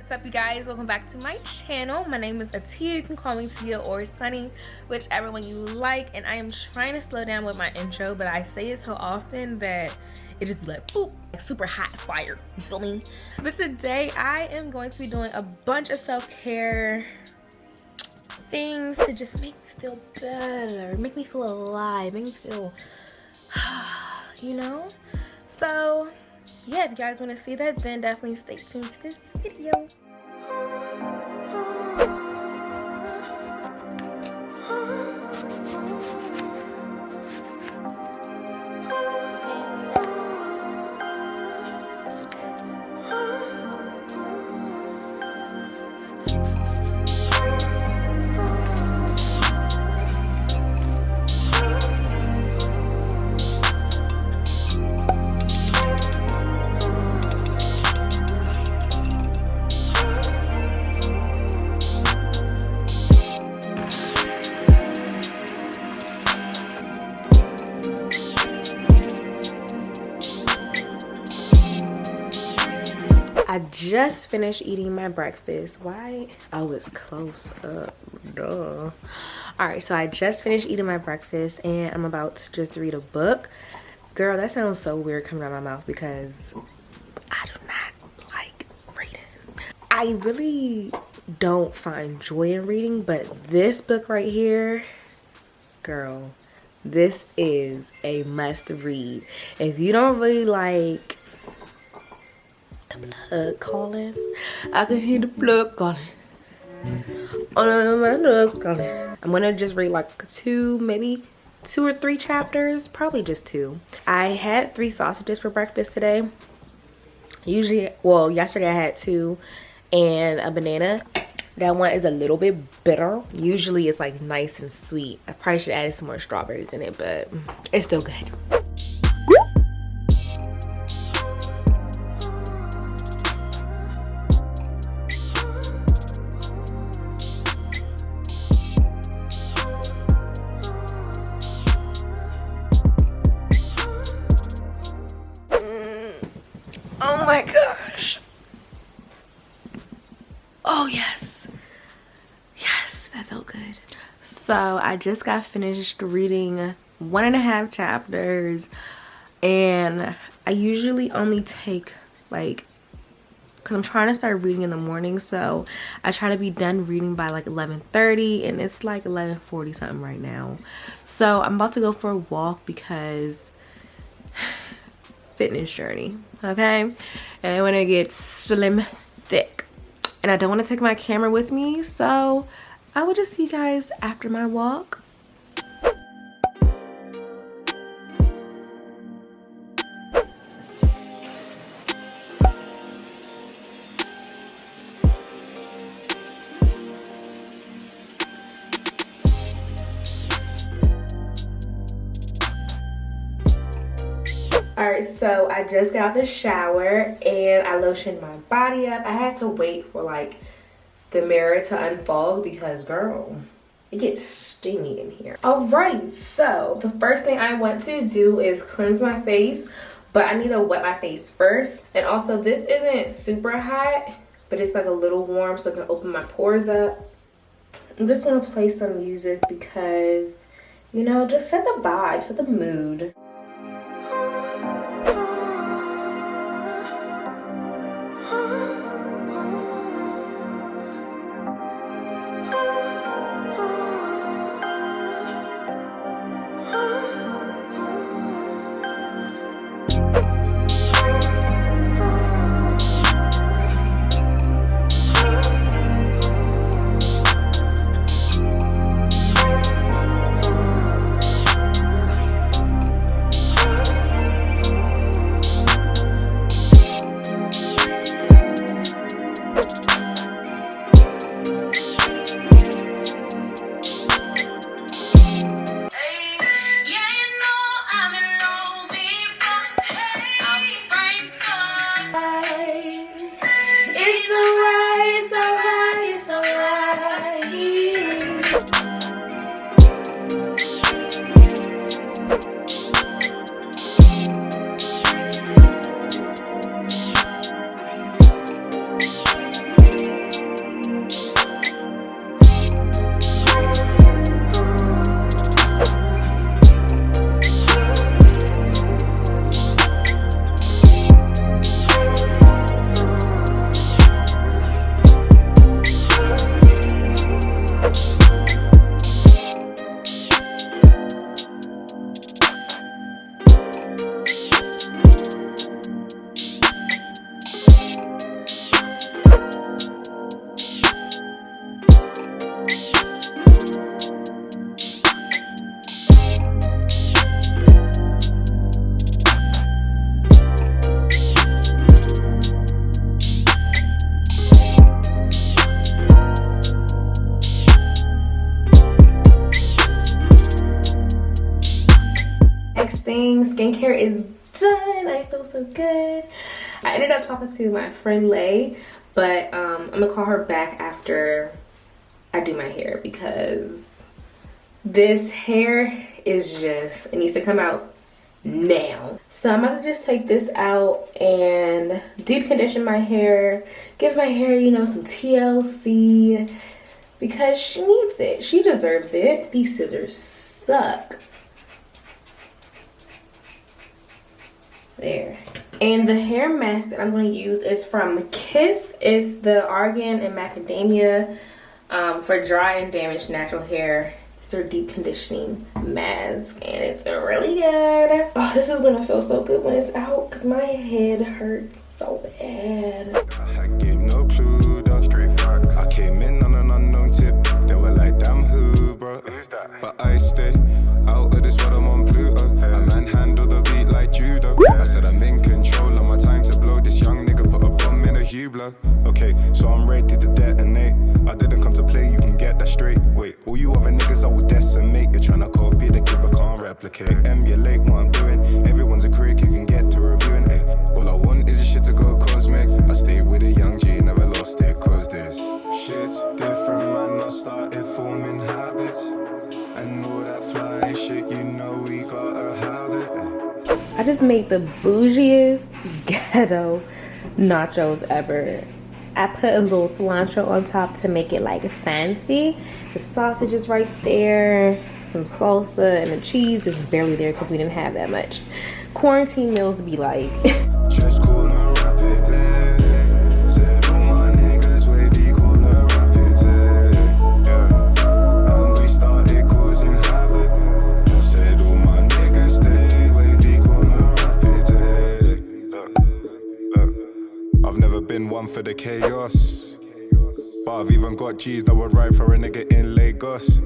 What's up, you guys? Welcome back to my channel. My name is Atia. You can call me Tia or Sunny, whichever one you like. And I am trying to slow down with my intro, but I say it so often that it just be like, boop, like super hot fire. You feel me? But today I am going to be doing a bunch of self-care things to just make me feel better, make me feel alive, make me feel, you know? So yeah, if you guys want to see that, then definitely stay tuned to this video. I just finished eating my breakfast. Why? Oh, it's close up. Duh. Alright, so I just finished eating my breakfast and I'm about to just read a book. Girl, that sounds so weird coming out of my mouth because I do not like reading. I really don't find joy in reading, but this book right here, girl, this is a must read. If you don't really like the blood calling, I can hear the blood calling. Oh no, my blood's calling. I'm gonna just read like maybe two or three chapters, probably just two. I had 3 sausages for breakfast today. Usually, well, yesterday I had 2 and a banana. That one is a little bit bitter. Usually it's like nice and sweet. I probably should add some more strawberries in it, but it's still good. Oh my gosh. Oh yes. Yes, that felt good. So I just got finished reading 1.5 chapters and I usually only take like, because I'm trying to start reading in the morning, so I try to be done reading by like 11:30 and it's like 11:40 something right now. So I'm about to go for a walk because fitness journey, okay? And I want to get slim thick and I don't want to take my camera with me, so I will just see you guys after my walk. Alright, so I just got out the shower and I lotioned my body up. I had to wait for like the mirror to unfold because girl, it gets steamy in here. Alright, so the first thing I want to do is cleanse my face, but I need to wet my face first. And also this isn't super hot, but it's like a little warm so I can open my pores up. I'm just gonna play some music because, you know, just set the vibe, set the mood. thing. Skincare is done. I feel so good. I ended up talking to my friend Lay, but I'm gonna call her back after I do my hair because this hair is just, it needs to come out now. So I'm about to just take this out and deep condition my hair, give my hair, you know, some TLC because she needs it. She deserves it. These scissors suck. There. And the hair mask that I'm going to use is from Kiss. It's the argan and macadamia for dry and damaged natural hair. It's their deep conditioning mask and it's really good. Oh, this is gonna feel so good when it's out because my head hurts so bad. I gave no clue, I came in on an unknown tip. They were like, damn, who, bro? But I stay out of this world, I'm on Pluto. A man handle the beat like judo. I said I'm in control of my time to blow. This young nigga put a bomb in a Hublot. Okay, so I'm ready to detonate. I didn't come to play, you can get that straight. Wait, all you other niggas I will decimate. You're trying to copy the kid but can't replicate. Emulate what I'm doing. Everyone's a critic, you can get to reviewing. Ay, all I want is a shit to go cosmic. I stay with a young G, never lost it. Cause this shit's different, man. I started forming habits. And all that fly shit, you know we gotta have it. Ay. I just made the bougiest ghetto nachos ever. I put a little cilantro on top to make it like fancy. The sausage is right there, some salsa, and the cheese is barely there because we didn't have that much. Quarantine meals be like. Just cool and rapid, said all my niggas wavy, cool and rapid, yeah. And we started causing havoc. Said all my niggas stay wavy, cool and rapid, I've never been one for the chaos, but I've even got G's that would ride for a nigga in Lagos.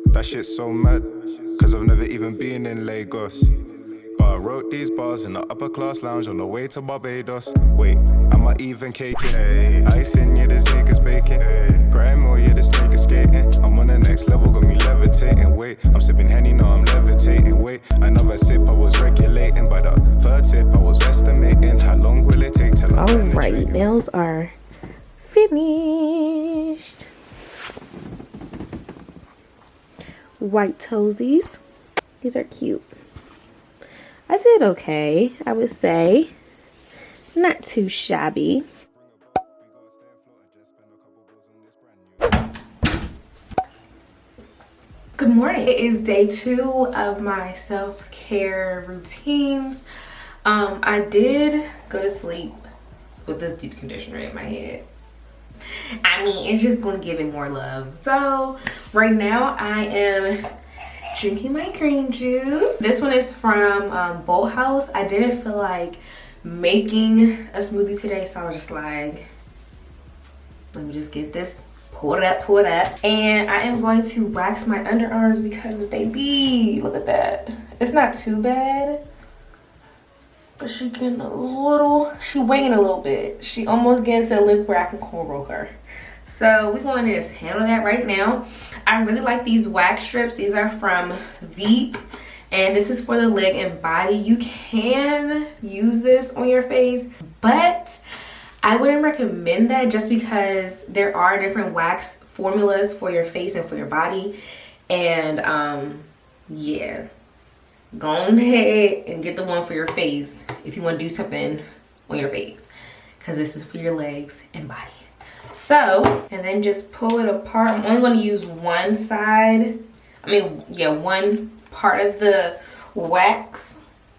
That shit's so mad, cause I've never even been in Lagos. But I wrote these bars in the upper class lounge on the way to Barbados. Wait, am I even caking? Ice in, yeah, this nigga's baking. GRMW, yeah, this nigga's skating. I'm on the next level, got me levitating. Wait, I'm sipping Henny, now I'm levitating. Wait, another sip, I was regulating. By the third sip, I was estimating. How long will it take till I'm Alright, nails are finished. White toesies. These are cute. I did okay, I would say. Not too shabby. Good morning. It is day 2 of my self-care routines. I did go to sleep with this deep conditioner in my head. I mean, it's just gonna give it more love. So right now I am drinking my green juice. This one is from Bolt House. I didn't feel like making a smoothie today, so I was just like, let me just get this, pour it up. And I am going to wax my underarms because, baby, look at that. It's not too bad, but she getting she weighing a little bit. She almost getting to the length where I can cornrow her. So we're going to just handle that right now. I really like these wax strips. These are from Veet, and this is for the leg and body. You can use this on your face, but I wouldn't recommend that just because there are different wax formulas for your face and for your body. And yeah, go ahead and get the one for your face if you want to do something on your face, because this is for your legs and body. So, and then just pull it apart. I'm only going to use one side. One part of the wax.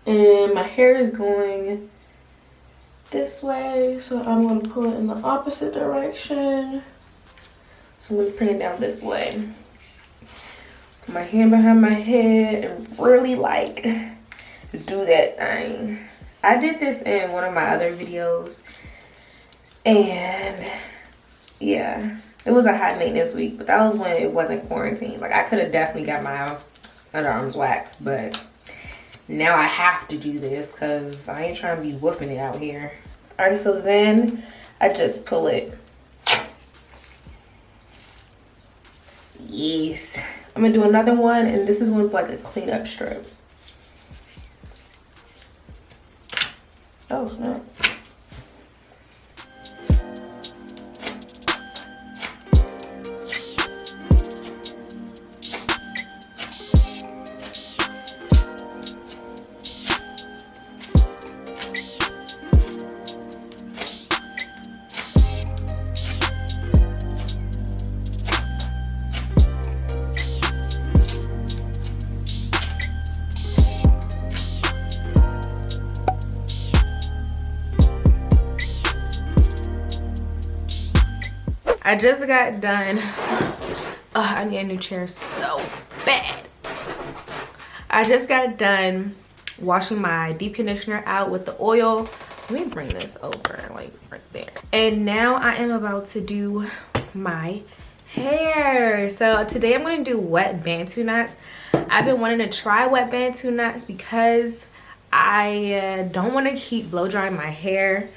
And my hair is going this way, so I'm going to pull it in the opposite direction. So I'm going to bring it down this way. Put my hand behind my head and really like do that thing. I did this in one of my other videos, and yeah, it was a high maintenance week, but that was when it wasn't quarantine. Like, I could have definitely got my underarms waxed, but now I have to do this because I ain't trying to be woofing it out here. All right, so then I just pull it. Yes. I'm gonna do another one, and this is going to be like a cleanup strip. Oh, snap. I just got done. I need a new chair so bad. I just got done washing my deep conditioner out with the oil. Let me bring this over, like right there. And now I am about to do my hair. So today I'm gonna do wet bantu knots. I've been wanting to try wet bantu knots because I don't want to keep blow drying my hair.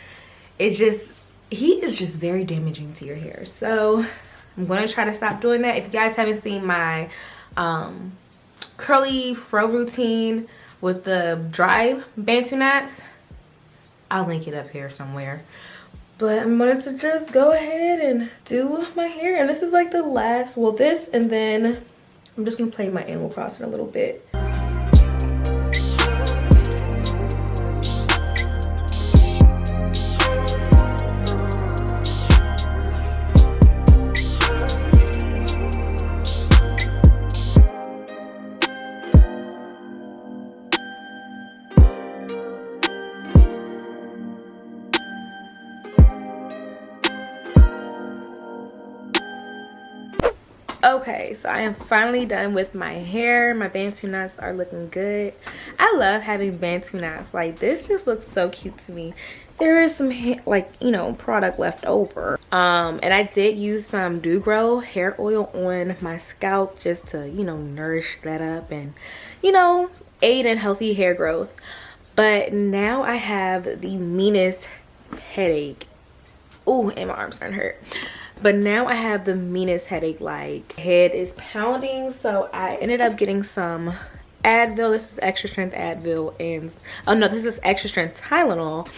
Heat is just very damaging to your hair. So I'm gonna try to stop doing that. If you guys haven't seen my curly fro routine with the dry bantu knots, I'll link it up here somewhere. But I'm going to just go ahead and do my hair. And this is like the last, well, this, and then I'm just gonna play my Animal Crossing a little bit. Okay, so I am finally done with my hair. My bantu knots are looking good. I love having bantu knots. Like, this just looks so cute to me. There is some like, you know, product left over. And I did use some Do Grow hair oil on my scalp just to, you know, nourish that up and, you know, aid in healthy hair growth. But now I have the meanest headache. Ooh, and my arm's starting to hurt. But now I have the meanest headache. Like, head is pounding. So I ended up getting some Advil. This is extra strength Advil, and oh no, this is extra strength Tylenol,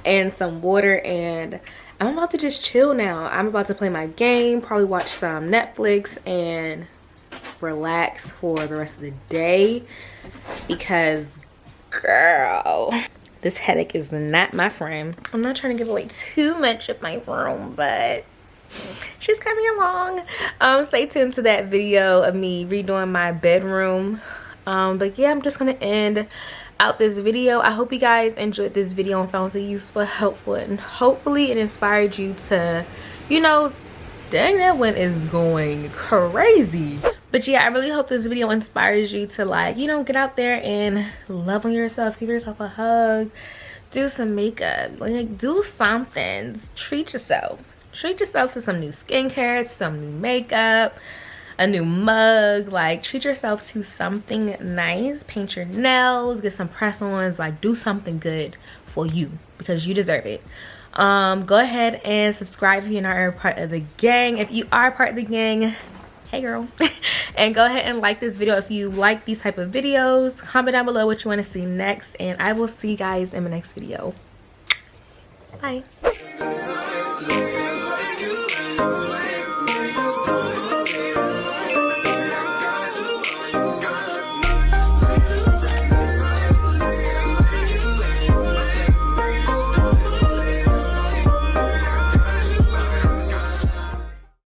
and some water. And I'm about to just chill now. I'm about to play my game, probably watch some Netflix, and relax for the rest of the day, because girl, this headache is not my friend. I'm not trying to give away too much of my room, but she's coming along. Stay tuned to that video of me redoing my bedroom. But yeah, I'm just gonna end out this video. I hope you guys enjoyed this video and found it useful, helpful, and hopefully it inspired you to, you know, dang, that one is going crazy. But yeah, I really hope this video inspires you to, like, you know, get out there and love on yourself, give yourself a hug, do some makeup, like, do something. Treat yourself. Treat yourself to some new skincare, some new makeup, a new mug. Like, treat yourself to something nice. Paint your nails, get some press-ons, like, do something good for you because you deserve it. Go ahead and subscribe if you're not part of the gang. If you are part of the gang, hey girl. And go ahead and like this video if you like these type of videos. Comment down below what you want to see next, and I will see you guys in my next video. Bye.